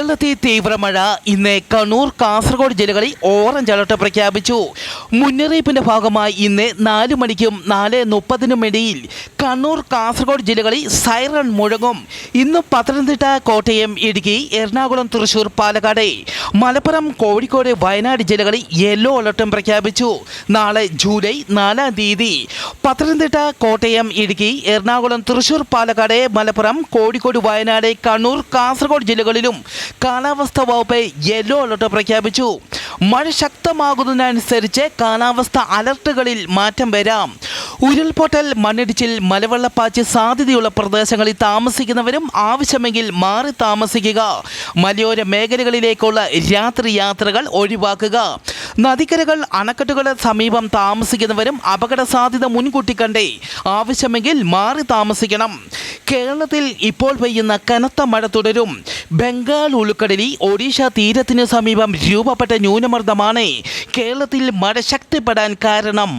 കേരളത്തിൽ തീവ്രമഴ ഇന്ന് കണ്ണൂർ കാസർഗോഡ് ജില്ലകളിൽ ഓറഞ്ച് അലർട്ട് പ്രഖ്യാപിച്ചു. മുന്നറിയിപ്പിന്റെ ഭാഗമായി ഇന്ന് 4 മണിക്കും 4:30 ഇടയിൽ കണ്ണൂർ കാസർഗോഡ് ജില്ലകളിൽ സൈറൺ മുഴങ്ങും. ഇന്ന് പത്തനംതിട്ട, കോട്ടയം, ഇടുക്കി, എറണാകുളം, തൃശൂർ, പാലക്കാട്, മലപ്പുറം, കോഴിക്കോട്, വയനാട് ജില്ലകളിൽ യെല്ലോ അലർട്ടും പ്രഖ്യാപിച്ചു. നാളെ ജൂലൈ 4 തീയതി പത്തനംതിട്ട, കോട്ടയം, ഇടുക്കി, എറണാകുളം, തൃശൂർ, പാലക്കാട്, മലപ്പുറം, കോഴിക്കോട്, വയനാട്, കണ്ണൂർ, കാസർഗോഡ് ജില്ലകളിലും കാലാവസ്ഥാ വകുപ്പ് യെല്ലോ അലർട്ട് പ്രഖ്യാപിച്ചു. മഴ ശക്തമാകുന്നതിനനുസരിച്ച് കാലാവസ്ഥ അലർട്ടുകളിൽ മാറ്റം വരാം. ഉരുൾപൊട്ടൽ, മണ്ണിടിച്ചിൽ, മലവെള്ളപ്പാച്ച് സാധ്യതയുള്ള പ്രദേശങ്ങളിൽ താമസിക്കുന്നവരും ആവശ്യമെങ്കിൽ മാറി താമസിക്കുക. മലയോര മേഖലകളിലേക്കുള്ള രാത്രി യാത്രകൾ ഒഴിവാക്കുക. നദിക്കരകൾ, അണക്കെട്ടുകളുടെ സമീപം താമസിക്കുന്നവരും അപകട സാധ്യത മുൻകൂട്ടി കണ്ടേ ആവശ്യമെങ്കിൽ മാറി താമസിക്കണം. കേരളത്തിൽ ഇപ്പോൾ പെയ്യുന്ന കനത്ത മഴ തുടരും. ബംഗാൾ ഉൾക്കടലിൽ ഒഡീഷ തീരത്തിന് സമീപം രൂപപ്പെട്ട ന്യൂനമർദ്ദമാണ് കേരളത്തിൽ മഴ ശക്തിപ്പെടാൻ കാരണം.